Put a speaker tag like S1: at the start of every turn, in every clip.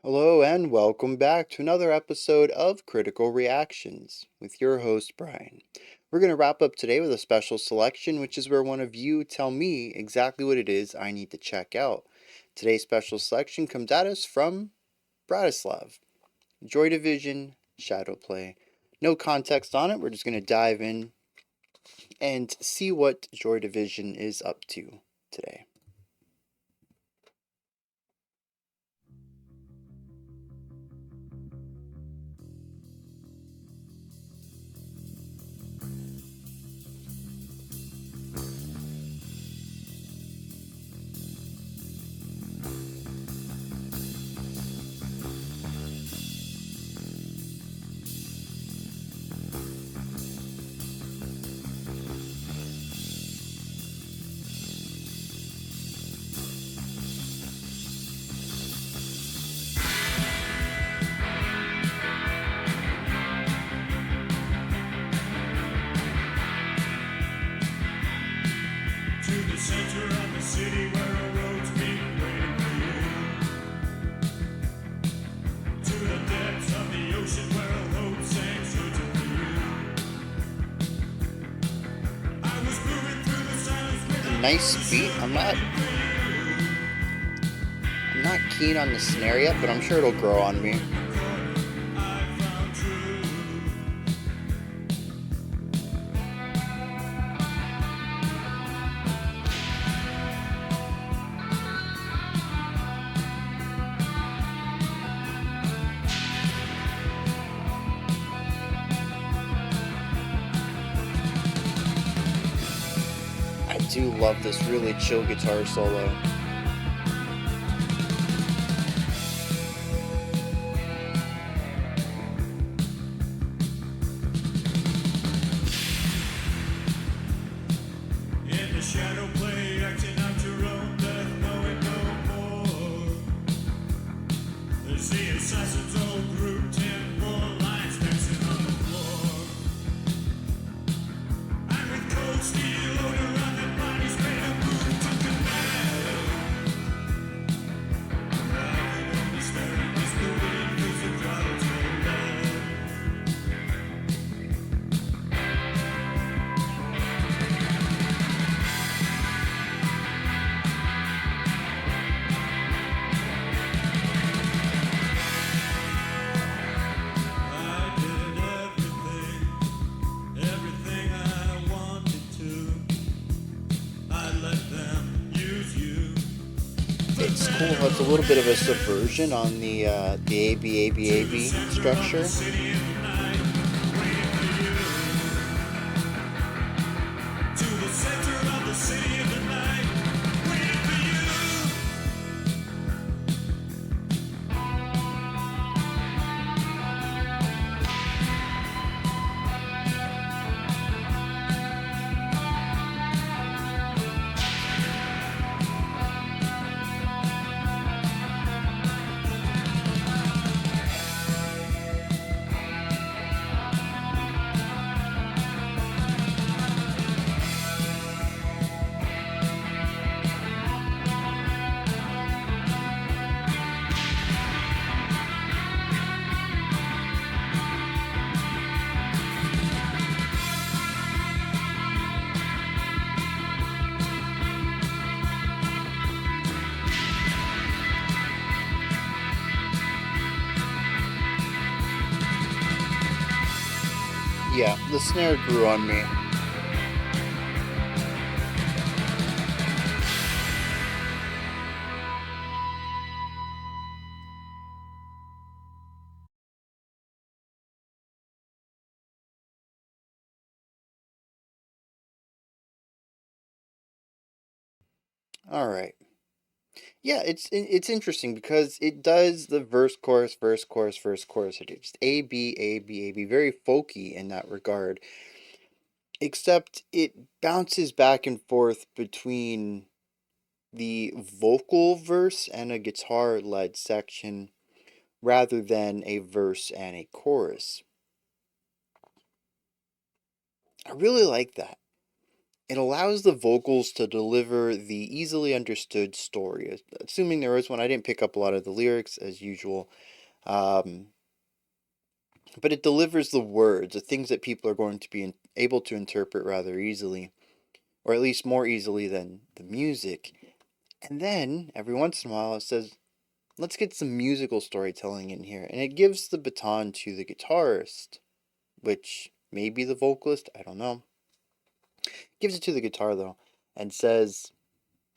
S1: Hello and welcome back to another episode of Critical Reactions with your host Bryan. We're going to wrap up today with a special selection, which is where one of you tell me exactly what it is I need to check out. Today's special selection comes at us from Bratislav, Joy Division, Shadowplay. No context on it, we're just going to dive in and see what Joy Division is up to today.
S2: To the center of the city where a road's been waiting for you. To the depths of the ocean where a hope sank searching for you. I was moving through the silence with a
S1: Nice beat. I'm not keen on the snare yet, but I'm sure it'll grow on me.
S2: I found truth.
S1: I do love this really chill guitar solo.
S2: In the shadow play, acting out your own death, knowing no more. There's the assassin's old group, 10 more lines dancing on the floor. And with cold steel all around their bodies, made a move to command. I can only stare and disbelieve, 'cause the crowd's all left. I did everything I wanted to. I let them use you.
S1: It's cool how it's a little bit of a subversion on the AB structure.
S2: City in the night, waiting for you. To the center of the city in the night, waiting for you.
S1: Yeah, the snare grew on me. All right. Yeah, it's interesting because it does the verse chorus verse chorus verse chorus. It's A B A B A B, very folky in that regard. Except it bounces back and forth between the vocal verse and a guitar led section rather than a verse and a chorus. I really like that. it allows the vocals to deliver the easily understood story. Assuming there is one, I didn't pick up a lot of the lyrics as usual. Um, but it delivers the words, the things that people are going to be able to interpret rather easily, or at least more easily than the music. And then, every once in a while, it says, let's get some musical storytelling in here. And it gives the baton to the guitarist, which may be the vocalist, I don't know. Gives it to the guitar, though, and says,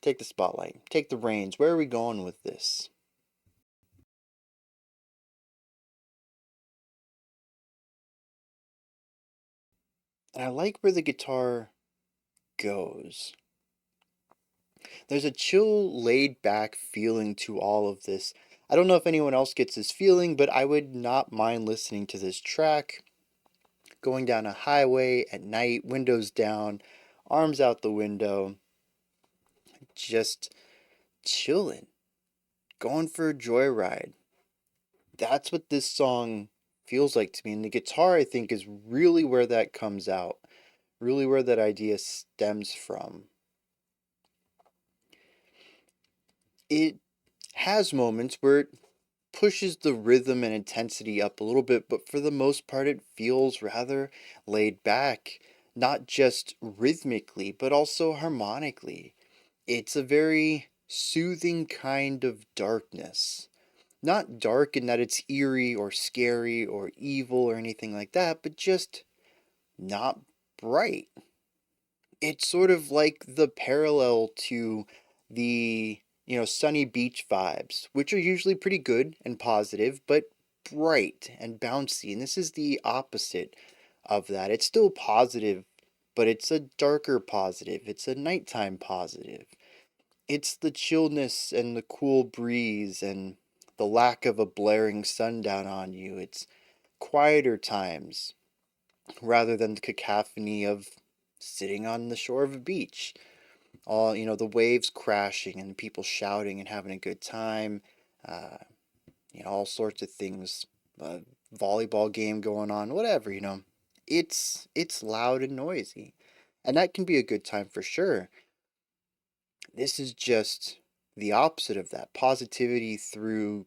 S1: take the spotlight, take the reins. Where are we going with this? And I like where the guitar goes. There's a chill, laid back feeling to all of this. I don't know if anyone else gets this feeling, but I would not mind listening to this track going down a highway at night, windows down, arms out the window, just chilling, going for a joyride. That's what this song feels like to me. And the guitar, I think, is really where that comes out, really where that idea stems from. It has moments where it pushes the rhythm and intensity up a little bit, but for the most part, it feels rather laid back, not just rhythmically, but also harmonically. It's a very soothing kind of darkness. Not dark in that it's eerie or scary or evil or anything like that, but just not bright. It's sort of like the parallel to the, sunny beach vibes, which are usually pretty good and positive, but bright and bouncy. And this is the opposite of that. It's still positive, but it's a darker positive. It's a nighttime positive. It's the chillness and the cool breeze and the lack of a blaring sundown on you. It's quieter times rather than the cacophony of sitting on the shore of a beach. All, the waves crashing and people shouting and having a good time. Uh, all sorts of things. Volleyball game going on, whatever. It's loud and noisy. And that can be a good time for sure. This is just the opposite of that. Positivity through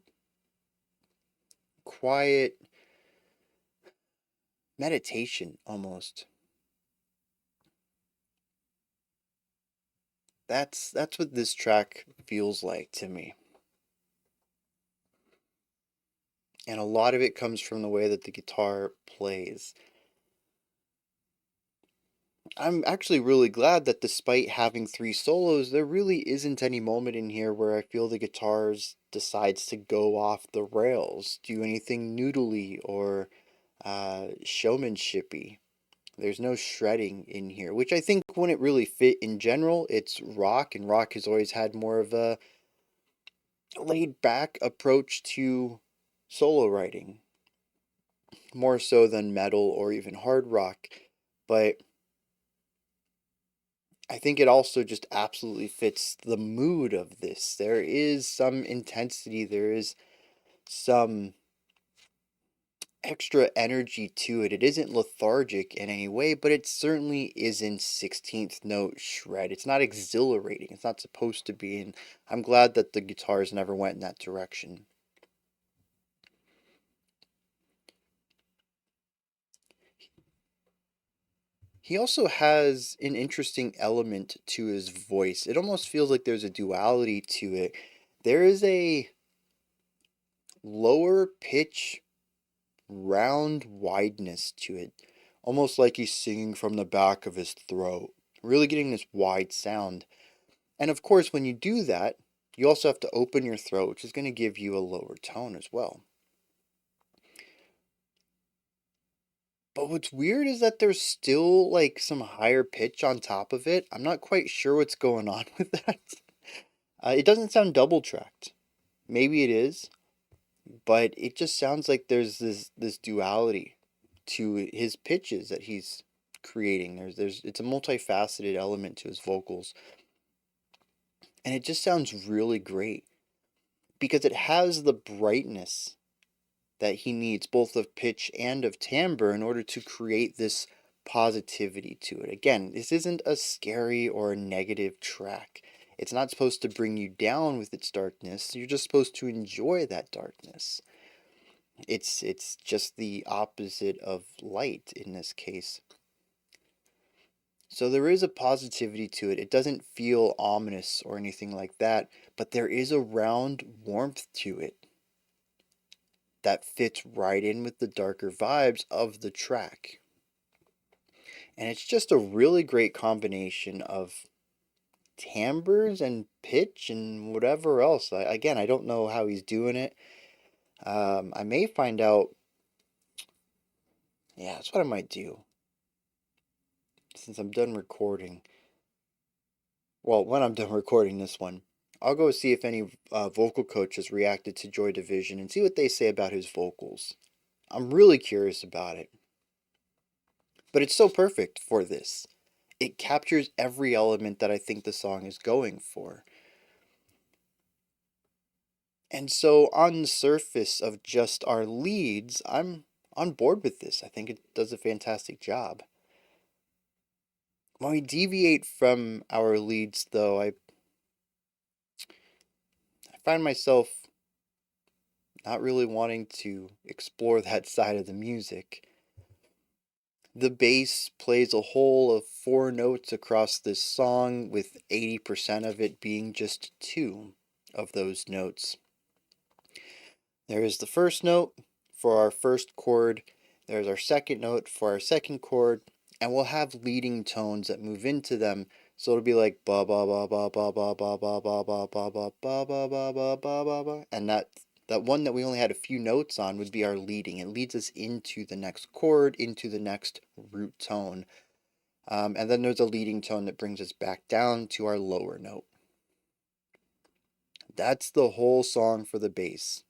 S1: quiet meditation almost. That's what this track feels like to me. And a lot of it comes from the way that the guitar plays. I'm actually really glad that despite having three solos, there really isn't any moment in here where I feel the guitars decides to go off the rails, do anything noodly or showmanshipy. There's no shredding in here, which I think wouldn't really fit in general. It's rock, and rock has always had more of a laid back approach to solo writing, more so than metal or even hard rock. But I think it also just absolutely fits the mood of this. There is some intensity, there is some extra energy to it. It isn't lethargic in any way, but it certainly isn't 16th note shred. It's not exhilarating. It's not supposed to be, and I'm glad that the guitars never went in that direction. He also has an interesting element to his voice. It almost feels like there's a duality to it. There is a lower pitch, round wideness to it, almost like he's singing from the back of his throat, really getting this wide sound. And of course, when you do that, you also have to open your throat, which is going to give you a lower tone as well. But what's weird is that there's still like some higher pitch on top of it. I'm not quite sure what's going on with that. It doesn't sound double tracked. Maybe it is, but it just sounds like there's this duality to his pitches that he's creating. There's it's a multifaceted element to his vocals, and it just sounds really great because it has the brightness that he needs, both of pitch and of timbre, in order to create this positivity to it. Again, this isn't a scary or a negative track. It's not supposed to bring you down with its darkness. You're just supposed to enjoy that darkness. It's just the opposite of light in this case. So there is a positivity to it. It doesn't feel ominous or anything like that, but there is a round warmth to it that fits right in with the darker vibes of the track. And it's just a really great combination of timbres and pitch and whatever else. Again, I don't know how he's doing it. I may find out. Yeah, that's what I might do since I'm done recording. Well, when I'm done recording this one, I'll go see if any vocal coaches reacted to Joy Division and see what they say about his vocals. I'm really curious about it. But it's so perfect for this. It captures every element that I think the song is going for. And so, on the surface of just our leads, I'm on board with this. I think it does a fantastic job. When we deviate from our leads, though, I find myself not really wanting to explore that side of the music. The bass plays a whole of 4 notes across this song, with 80% of it being just 2 of those notes. There is the first note for our first chord, there's our second note for our second chord, and we'll have leading tones that move into them. So it'll be like ba ba ba ba ba ba ba ba ba ba ba ba ba ba ba ba ba ba ba, and that one that we only had a few notes on would be our leading. It leads us into the next chord, into the next root tone. And then there's a leading tone that brings us back down to our lower note. That's the whole song for the bass.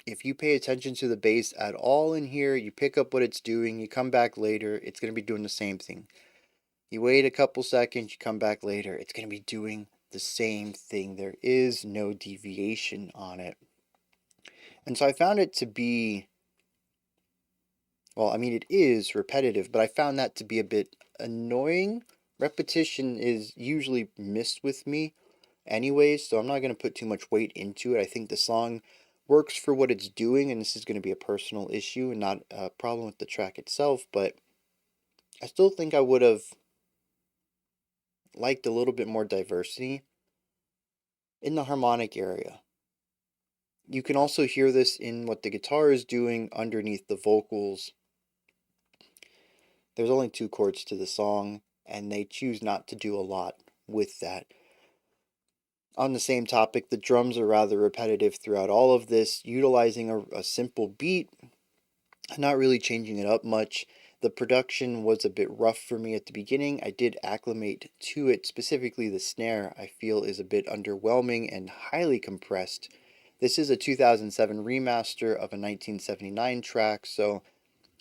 S1: If you pay attention to the bass at all in here, you pick up what it's doing, you come back later, it's going to be doing the same thing. You wait a couple seconds, you come back later, it's going to be doing the same thing. There is no deviation on it. And so I found it to be, well, I mean, it is repetitive, but I found that to be a bit annoying. Repetition is usually missed with me anyways, so I'm not going to put too much weight into it. I think the song works for what it's doing, and this is going to be a personal issue and not a problem with the track itself, but I still think I would have liked a little bit more diversity in the harmonic area. You can also hear this in what the guitar is doing underneath the vocals. There's only 2 chords to the song, and they choose not to do a lot with that. On the same topic, the drums are rather repetitive throughout all of this, utilizing a simple beat, not really changing it up much. The production was a bit rough for me at the beginning. I did acclimate to it, specifically the snare I feel is a bit underwhelming and highly compressed. This is a 2007 remaster of a 1979 track, so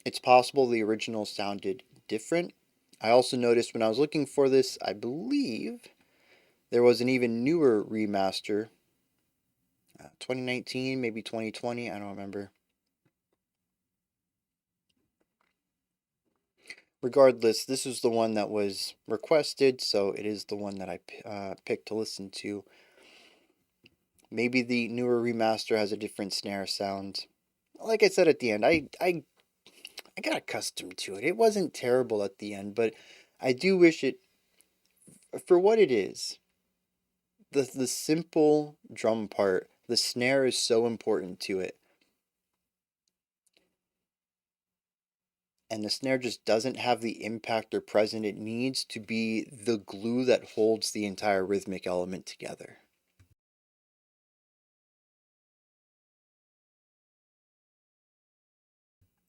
S1: it's possible the original sounded different. I also noticed when I was looking for this, I believe there was an even newer remaster, 2019, maybe 2020, I don't remember. Regardless, this is the one that was requested, so it is the one that I picked to listen to. Maybe the newer remaster has a different snare sound. Like I said at the end, I got accustomed to it. It wasn't terrible at the end, but I do wish it, for what it is, the simple drum part, the snare is so important to it. And the snare just doesn't have the impact or presence it needs to be the glue that holds the entire rhythmic element together.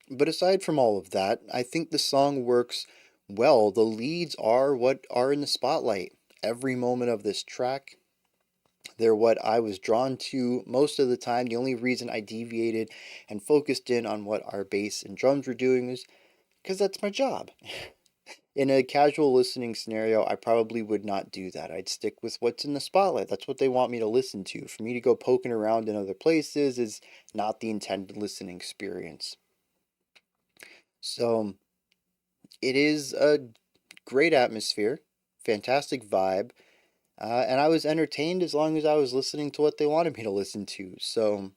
S1: But aside from all of that, I think the song works well. The leads are what are in the spotlight. Every moment of this track, they're what I was drawn to most of the time. The only reason I deviated and focused in on what our bass and drums were doing is because that's my job. In a casual listening scenario, I probably would not do that. I'd stick with what's in the spotlight. That's what they want me to listen to. For me to go poking around in other places is not the intended listening experience. So, It is a great atmosphere, fantastic vibe, and I was entertained as long as I was listening to what they wanted me to listen to. So,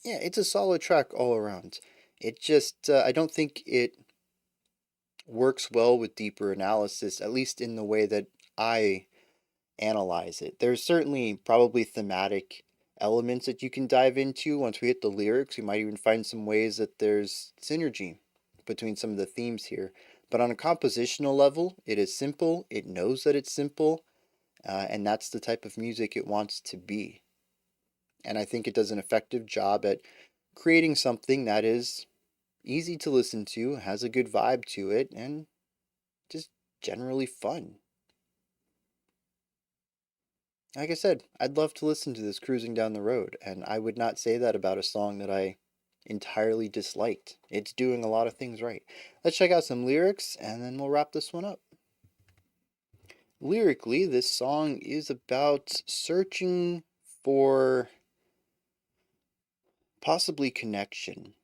S1: yeah, it's a solid track all around. It just, I don't think it works well with deeper analysis, at least in the way that I analyze it. There's certainly probably thematic elements that you can dive into once we hit the lyrics. We might even find some ways that there's synergy between some of the themes here. But on a compositional level, it is simple, it knows that it's simple, and that's the type of music it wants to be. And I think it does an effective job at creating something that is easy to listen to, has a good vibe to it, and just generally fun. Like I said, I'd love to listen to this cruising down the road, and I would not say that about a song that I entirely disliked. It's doing a lot of things right. Let's check out some lyrics, and then we'll wrap this one up. Lyrically, this song is about searching for possibly connection.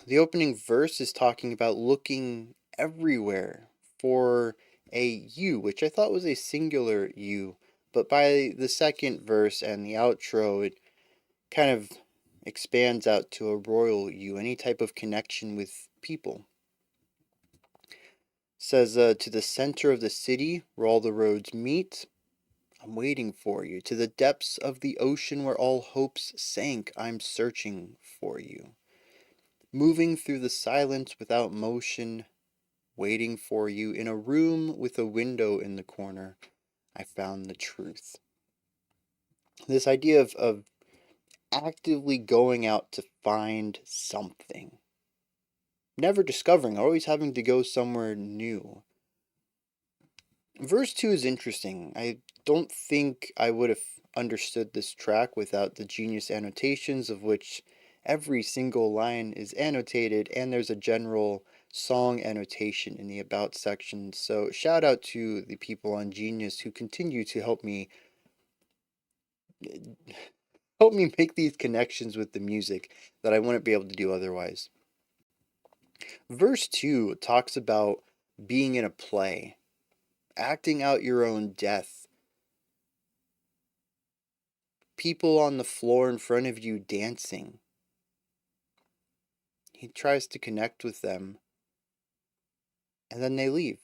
S1: The opening verse is talking about looking everywhere for a you, which I thought was a singular you, but by the second verse and the outro, it kind of expands out to a royal you, any type of connection with people. Says, to the center of the city where all the roads meet, I'm waiting for you. To the depths of the ocean where all hopes sank, I'm searching for you. Moving through the silence without motion, waiting for you. In a room with a window in the corner, I found the truth. This idea of actively going out to find something. Never discovering, always having to go somewhere new. Verse 2 is interesting. I don't think I would have understood this track without the genius annotations, of which every single line is annotated, and there's a general song annotation in the About section. So, shout out to the people on Genius who continue to help me make these connections with the music that I wouldn't be able to do otherwise. Verse 2 talks about being in a play, acting out your own death, people on the floor in front of you dancing. He tries to connect with them, and then they leave.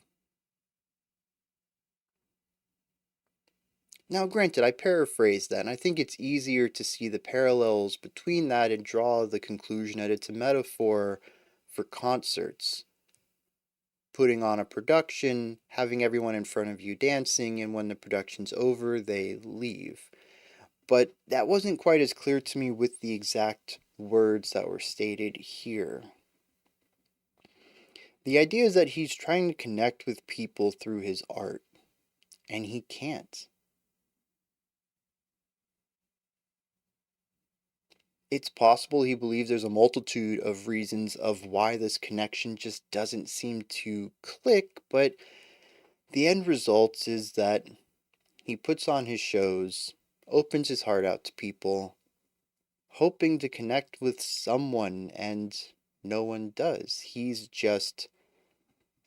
S1: Now, granted, I paraphrase that, and I think it's easier to see the parallels between that and draw the conclusion that it's a metaphor for concerts. Putting on a production, having everyone in front of you dancing, and when the production's over, they leave. But that wasn't quite as clear to me with the exact words that were stated here. The idea is that he's trying to connect with people through his art, and he can't. It's possible he believes there's a multitude of reasons of why this connection just doesn't seem to click, but the end result is that he puts on his shows, opens his heart out to people, hoping to connect with someone, and no one does. He's just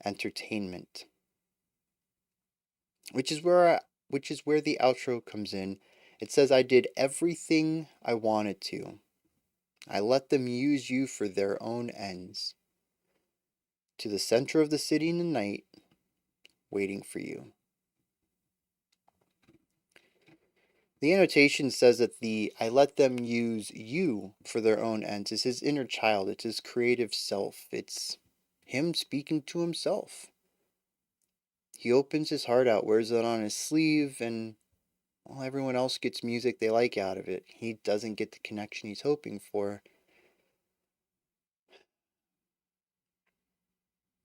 S1: entertainment. Which is where the outro comes in. It says, I did everything I wanted to. I let them use you for their own ends. To the center of the city in the night, waiting for you. The annotation says that the I let them use you for their own ends is his inner child. It's his creative self. It's him speaking to himself. He opens his heart out, wears it on his sleeve, and well, everyone else gets music they like out of it. He doesn't get the connection he's hoping for.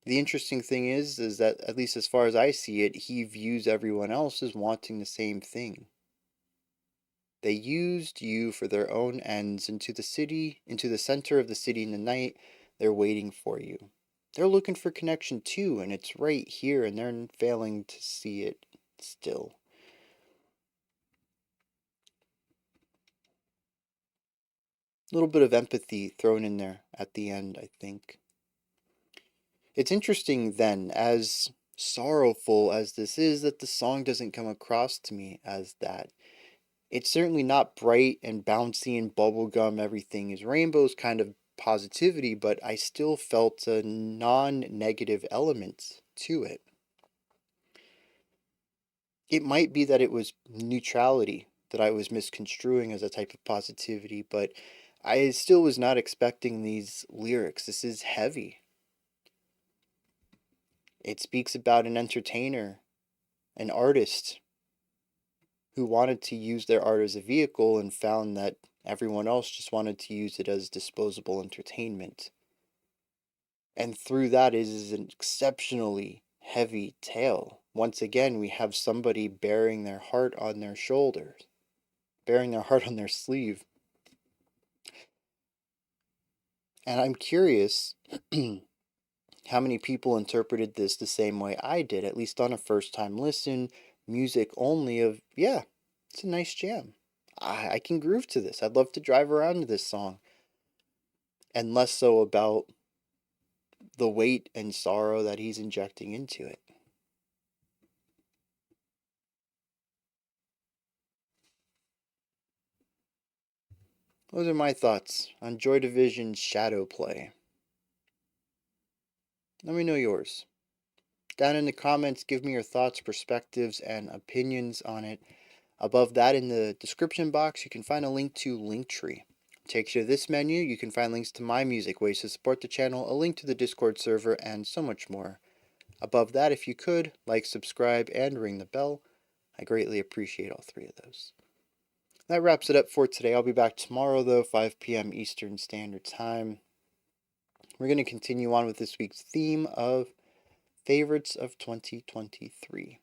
S1: The interesting thing is that, at least as far as I see it, he views everyone else as wanting the same thing. They used you for their own ends. Into the center of the city in the night, they're waiting for you. They're looking for connection too, and it's right here, and they're failing to see it still. A little bit of empathy thrown in there at the end, I think. It's interesting then, as sorrowful as this is, that the song doesn't come across to me as that. It's certainly not bright and bouncy and bubblegum, everything is rainbows kind of positivity, but I still felt a non negative element to it. It might be that it was neutrality that I was misconstruing as a type of positivity, but I still was not expecting these lyrics. This is heavy. It speaks about an entertainer, an artist who wanted to use their art as a vehicle and found that everyone else just wanted to use it as disposable entertainment. And through that is an exceptionally heavy tale. Once again, we have somebody bearing their heart on their shoulders, bearing their heart on their sleeve. And I'm curious how many people interpreted this the same way I did, at least on a first time listen, music only of, yeah, it's a nice jam. I can groove to this. I'd love to drive around to this song. And less so about the weight and sorrow that he's injecting into it. Those are my thoughts on Joy Division's Shadowplay. Let me know yours. Down in the comments, give me your thoughts, perspectives, and opinions on it. Above that, in the description box, you can find a link to Linktree. It takes you to this menu. You can find links to my music, ways to support the channel, a link to the Discord server, and so much more. Above that, if you could, like, subscribe, and ring the bell. I greatly appreciate all three of those. That wraps it up for today. I'll be back tomorrow, though, 5 p.m. Eastern Standard Time. We're going to continue on with this week's theme of favorites of 2023.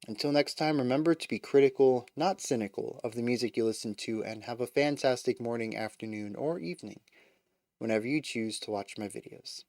S1: Until next time, remember to be critical, not cynical, of the music you listen to, and have a fantastic morning, afternoon, or evening whenever you choose to watch my videos.